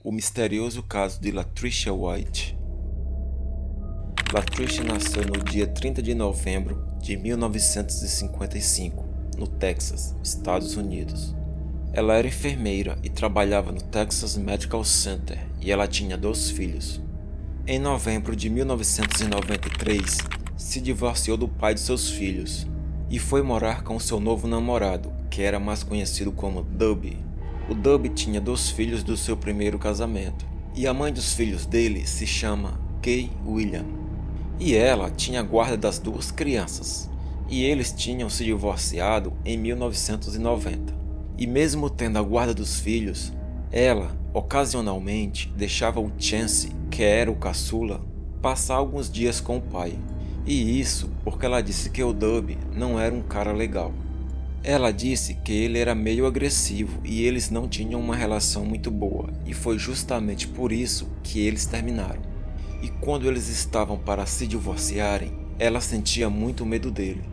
O misterioso caso de Latricia White. Latricia nasceu no dia 30 de novembro de 1955, no Texas, Estados Unidos. Ela era enfermeira e trabalhava no Texas Medical Center e ela tinha 2 filhos. Em novembro de 1993, se divorciou do pai de seus filhos e foi morar com seu novo namorado, que era mais conhecido como Dubby. O Dubby tinha 2 filhos do seu primeiro casamento, e a mãe dos filhos dele se chama Kay William. E ela tinha a guarda das 2 crianças, e eles tinham se divorciado em 1990. E mesmo tendo a guarda dos filhos, ela, ocasionalmente, deixava o Chance, que era o caçula, passar alguns dias com o pai. E isso porque ela disse que o Dubby não era um cara legal. Ela disse que ele era meio agressivo e eles não tinham uma relação muito boa, e foi justamente por isso que eles terminaram. E quando eles estavam para se divorciarem, ela sentia muito medo dele.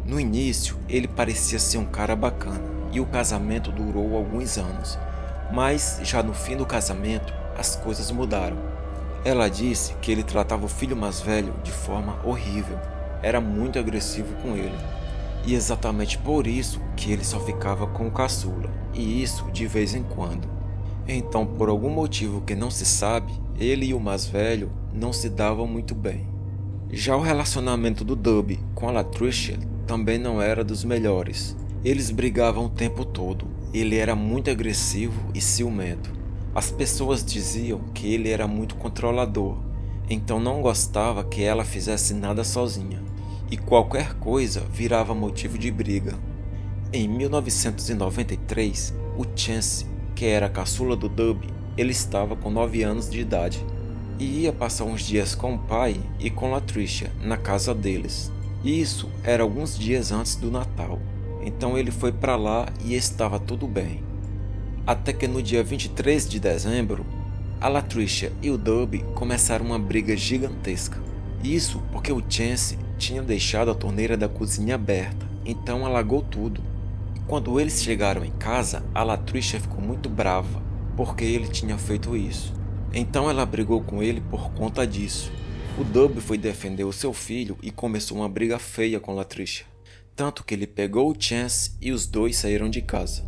No início, ele parecia ser um cara bacana, e o casamento durou alguns anos, mas já no fim do casamento, as coisas mudaram. Ela disse que ele tratava o filho mais velho de forma horrível, era muito agressivo com ele. E exatamente por isso que ele só ficava com o caçula, e isso de vez em quando. Então, por algum motivo que não se sabe, ele e o mais velho não se davam muito bem. Já o relacionamento do Dubby com a Latricia também não era dos melhores. Eles brigavam o tempo todo, ele era muito agressivo e ciumento. As pessoas diziam que ele era muito controlador, então não gostava que ela fizesse nada sozinha. E qualquer coisa virava motivo de briga. Em 1993, o Chance, que era a caçula do Dubby, ele estava com 9 anos de idade e ia passar uns dias com o pai e com Latricia na casa deles. Isso era alguns dias antes do Natal, então ele foi para lá e estava tudo bem. Até que no dia 23 de dezembro, a Latricia e o Dubby começaram uma briga gigantesca. Isso porque o Chance tinha deixado a torneira da cozinha aberta, então alagou tudo. Quando eles chegaram em casa, a Latricia ficou muito brava, porque ele tinha feito isso. Então ela brigou com ele por conta disso. O Dubby foi defender o seu filho e começou uma briga feia com Latricia, tanto que ele pegou o Chance e os dois saíram de casa.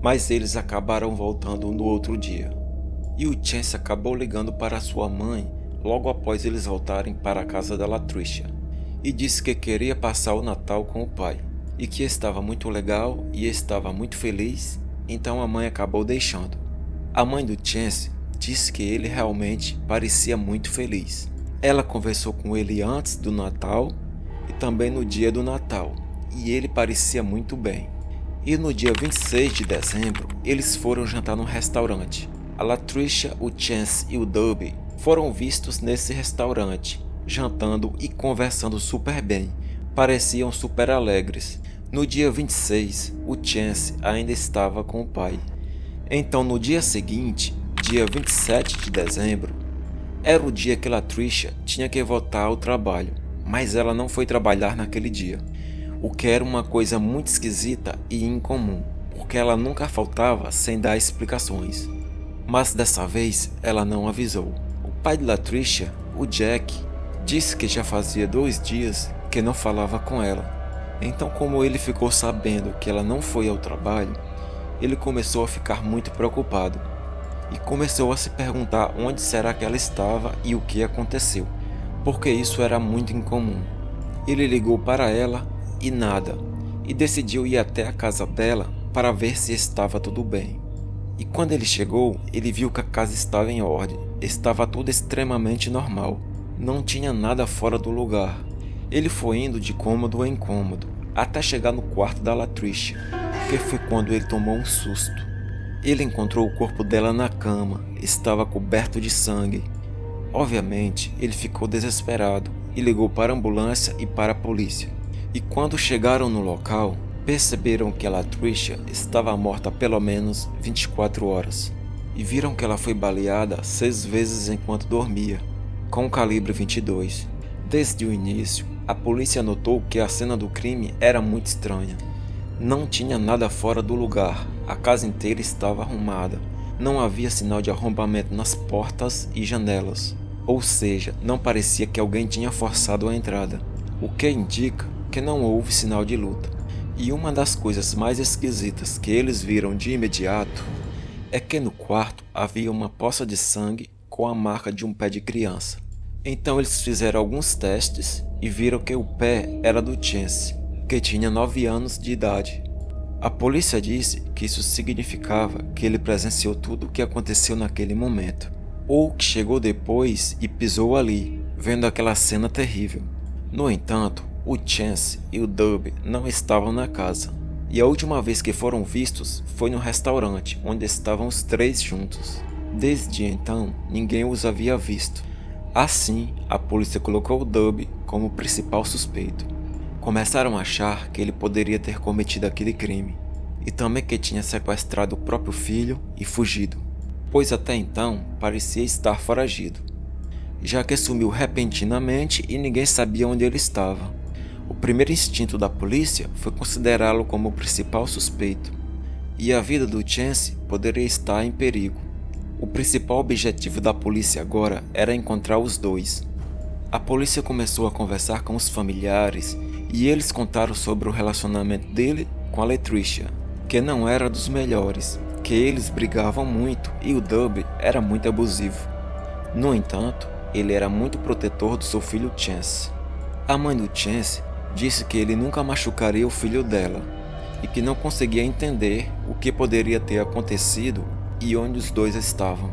Mas eles acabaram voltando no outro dia. E o Chance acabou ligando para sua mãe logo após eles voltarem para a casa da Latricia, e disse que queria passar o Natal com o pai, e que estava muito legal e estava muito feliz, então a mãe acabou deixando. A mãe do Chance disse que ele realmente parecia muito feliz. Ela conversou com ele antes do Natal e também no dia do Natal, e ele parecia muito bem. E no dia 26 de dezembro, eles foram jantar num restaurante. A Latricia, o Chance e o Dubby foram vistos nesse restaurante, jantando e conversando super bem, pareciam super alegres. No dia 26, o Chance ainda estava com o pai. Então no dia seguinte, dia 27 de dezembro, era o dia que Latricia tinha que voltar ao trabalho, mas ela não foi trabalhar naquele dia, o que era uma coisa muito esquisita e incomum, porque ela nunca faltava sem dar explicações. Mas dessa vez ela não avisou. O pai de Latricia, o Jack, disse que já fazia 2 dias que não falava com ela. Então, como ele ficou sabendo que ela não foi ao trabalho, ele começou a ficar muito preocupado e começou a se perguntar onde será que ela estava e o que aconteceu, porque isso era muito incomum. Ele ligou para ela e nada, e decidiu ir até a casa dela para ver se estava tudo bem. E quando ele chegou, ele viu que a casa estava em ordem, estava tudo extremamente normal, não tinha nada fora do lugar. Ele foi indo de cômodo em cômodo, até chegar no quarto da Latricia, que foi quando ele tomou um susto. Ele encontrou o corpo dela na cama, estava coberto de sangue. Obviamente, ele ficou desesperado e ligou para a ambulância e para a polícia. E quando chegaram no local, perceberam que a Latricia estava morta há pelo menos 24 horas. E viram que ela foi baleada 6 vezes enquanto dormia, com o calibre 22. Desde o início, a polícia notou que a cena do crime era muito estranha. Não tinha nada fora do lugar, a casa inteira estava arrumada, Não havia sinal de arrombamento nas portas e janelas, ou seja, não parecia que alguém tinha forçado a entrada, o que indica que não houve sinal de luta. E uma das coisas mais esquisitas que eles viram de imediato é que no quarto havia uma poça de sangue com a marca de um pé de criança. Então eles fizeram alguns testes e viram que o pé era do Chance, que tinha 9 anos de idade. A polícia disse que isso significava que ele presenciou tudo o que aconteceu naquele momento, ou que chegou depois e pisou ali, vendo aquela cena terrível. No entanto, o Chance e o Dub não estavam na casa, e a última vez que foram vistos foi no restaurante, onde estavam os 3 juntos. Desde então, ninguém os havia visto. Assim, a polícia colocou o Dub como principal suspeito. Começaram a achar que ele poderia ter cometido aquele crime, e também que tinha sequestrado o próprio filho e fugido, pois até então parecia estar foragido, já que sumiu repentinamente e ninguém sabia onde ele estava. O primeiro instinto da polícia foi considerá-lo como o principal suspeito, e a vida do Chance poderia estar em perigo. O principal objetivo da polícia agora era encontrar os dois. A polícia começou a conversar com os familiares e eles contaram sobre o relacionamento dele com a Latricia, que não era dos melhores, que eles brigavam muito e o Dub era muito abusivo. No entanto, ele era muito protetor do seu filho Chance. A mãe do Chance disse que ele nunca machucaria o filho dela e que não conseguia entender o que poderia ter acontecido e onde os dois estavam.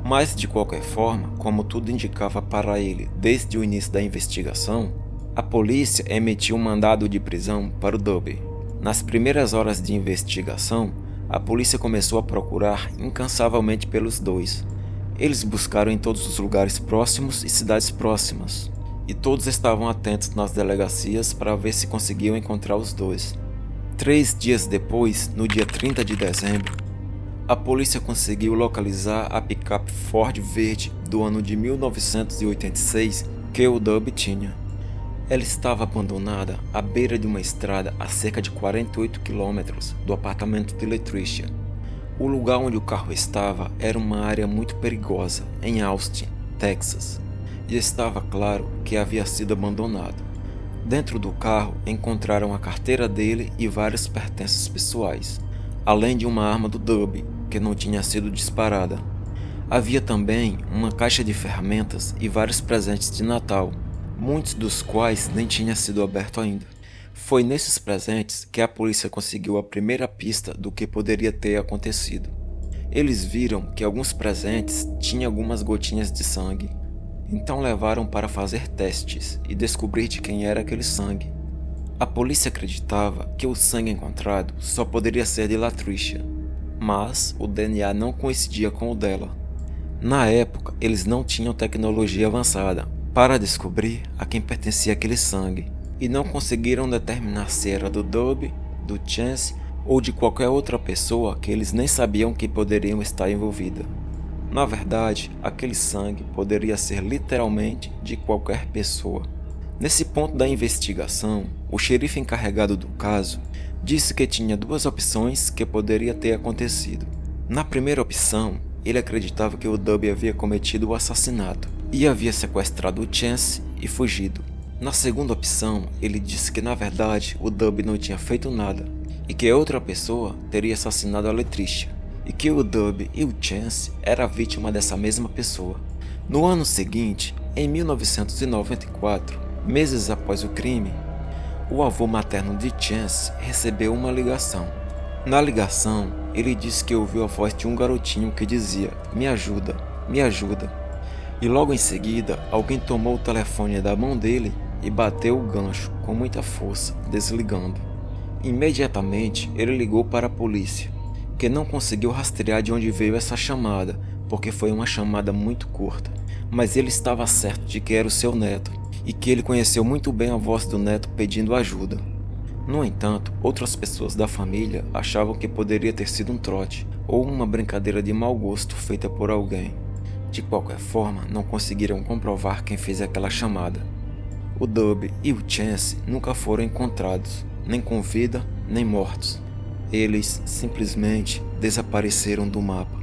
Mas de qualquer forma, como tudo indicava para ele desde o início da investigação, a polícia emitiu um mandado de prisão para o Dub. Nas primeiras horas de investigação, a polícia começou a procurar incansavelmente pelos dois. Eles buscaram em todos os lugares próximos e cidades próximas, e todos estavam atentos nas delegacias para ver se conseguiam encontrar os dois. 3 dias depois, no dia 30 de dezembro, a polícia conseguiu localizar a picape Ford verde do ano de 1986 que o Dub tinha. Ela estava abandonada à beira de uma estrada a cerca de 48 quilômetros do apartamento de Latricia. O lugar onde o carro estava era uma área muito perigosa, em Austin, Texas, e estava claro que havia sido abandonado. Dentro do carro encontraram a carteira dele e vários pertences pessoais, além de uma arma do Dub, que não tinha sido disparada. Havia também uma caixa de ferramentas e vários presentes de Natal, muitos dos quais nem tinha sido aberto ainda. Foi nesses presentes que a polícia conseguiu a primeira pista do que poderia ter acontecido. Eles viram que alguns presentes tinham algumas gotinhas de sangue, então levaram para fazer testes e descobrir de quem era aquele sangue. A polícia acreditava que o sangue encontrado só poderia ser de Latricia, mas o DNA não coincidia com o dela. Na época, eles não tinham tecnologia avançada para descobrir a quem pertencia aquele sangue, e não conseguiram determinar se era do Dub, do Chance ou de qualquer outra pessoa que eles nem sabiam que poderiam estar envolvida. Na verdade, aquele sangue poderia ser literalmente de qualquer pessoa. Nesse ponto da investigação, o xerife encarregado do caso disse que tinha 2 opções que poderia ter acontecido. Na primeira opção, ele acreditava que o Dub havia cometido o assassinato e havia sequestrado o Chance e fugido. Na segunda opção, ele disse que na verdade o Dub não tinha feito nada e que outra pessoa teria assassinado a Latricia, e que o Dub e o Chance era vítima dessa mesma pessoa. No ano seguinte, em 1994, meses após o crime, o avô materno de Chance recebeu uma ligação. Na ligação, ele disse que ouviu a voz de um garotinho que dizia: "Me ajuda, me ajuda." E logo em seguida, alguém tomou o telefone da mão dele e bateu o gancho com muita força, desligando. Imediatamente, ele ligou para a polícia, que não conseguiu rastrear de onde veio essa chamada, porque foi uma chamada muito curta, mas ele estava certo de que era o seu neto, e que ele conheceu muito bem a voz do neto pedindo ajuda. No entanto, outras pessoas da família achavam que poderia ter sido um trote, ou uma brincadeira de mau gosto feita por alguém. De qualquer forma, não conseguiram comprovar quem fez aquela chamada. O Dub e o Chance nunca foram encontrados, nem com vida, nem mortos. Eles simplesmente desapareceram do mapa.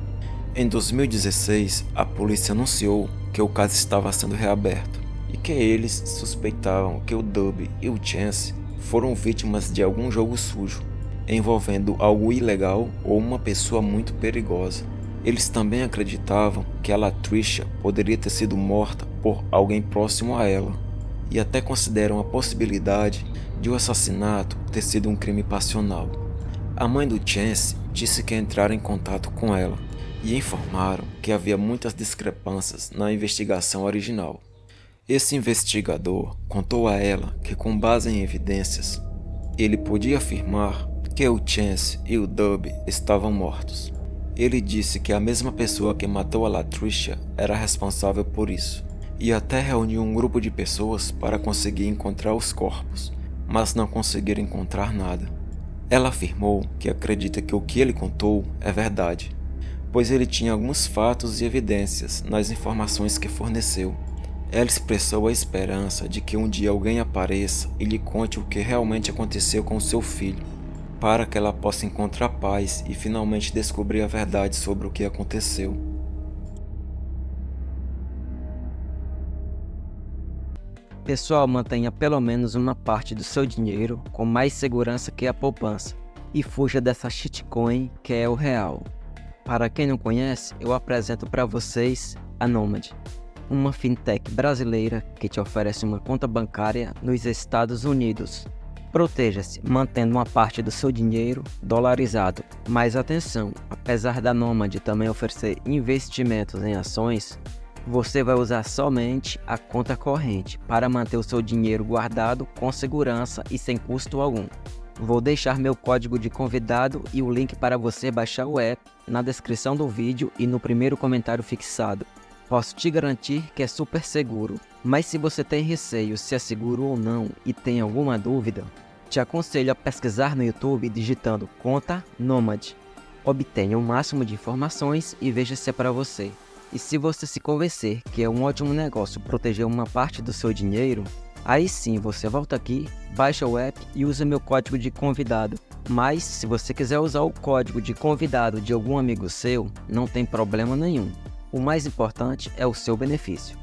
Em 2016, a polícia anunciou que o caso estava sendo reaberto e que eles suspeitavam que o Dub e o Chance foram vítimas de algum jogo sujo, envolvendo algo ilegal ou uma pessoa muito perigosa. Eles também acreditavam que a Latricia poderia ter sido morta por alguém próximo a ela, e até consideram a possibilidade de o assassinato ter sido um crime passional. A mãe do Chance disse que entraram em contato com ela e informaram que havia muitas discrepâncias na investigação original. Esse investigador contou a ela que, com base em evidências, ele podia afirmar que o Chance e o Dub estavam mortos. Ele disse que a mesma pessoa que matou a Latricia era responsável por isso, e até reuniu um grupo de pessoas para conseguir encontrar os corpos, mas não conseguiram encontrar nada. Ela afirmou que acredita que o que ele contou é verdade, pois ele tinha alguns fatos e evidências nas informações que forneceu. Ela expressou a esperança de que um dia alguém apareça e lhe conte o que realmente aconteceu com seu filho, para que ela possa encontrar paz e finalmente descobrir a verdade sobre o que aconteceu. Pessoal, mantenha pelo menos uma parte do seu dinheiro com mais segurança que a poupança e fuja dessa shitcoin que é o real. Para quem não conhece, eu apresento para vocês a Nomad, uma fintech brasileira que te oferece uma conta bancária nos Estados Unidos. Proteja-se mantendo uma parte do seu dinheiro dolarizado. Mas atenção, apesar da Nomad também oferecer investimentos em ações, você vai usar somente a conta corrente para manter o seu dinheiro guardado com segurança e sem custo algum. Vou deixar meu código de convidado e o link para você baixar o app na descrição do vídeo e no primeiro comentário fixado. Posso te garantir que é super seguro, mas se você tem receio se é seguro ou não e tem alguma dúvida, te aconselho a pesquisar no YouTube digitando conta Nomad. Obtenha o máximo de informações e veja se é para você. E se você se convencer que é um ótimo negócio proteger uma parte do seu dinheiro, aí sim você volta aqui, baixa o app e usa meu código de convidado. Mas se você quiser usar o código de convidado de algum amigo seu, não tem problema nenhum. O mais importante é o seu benefício.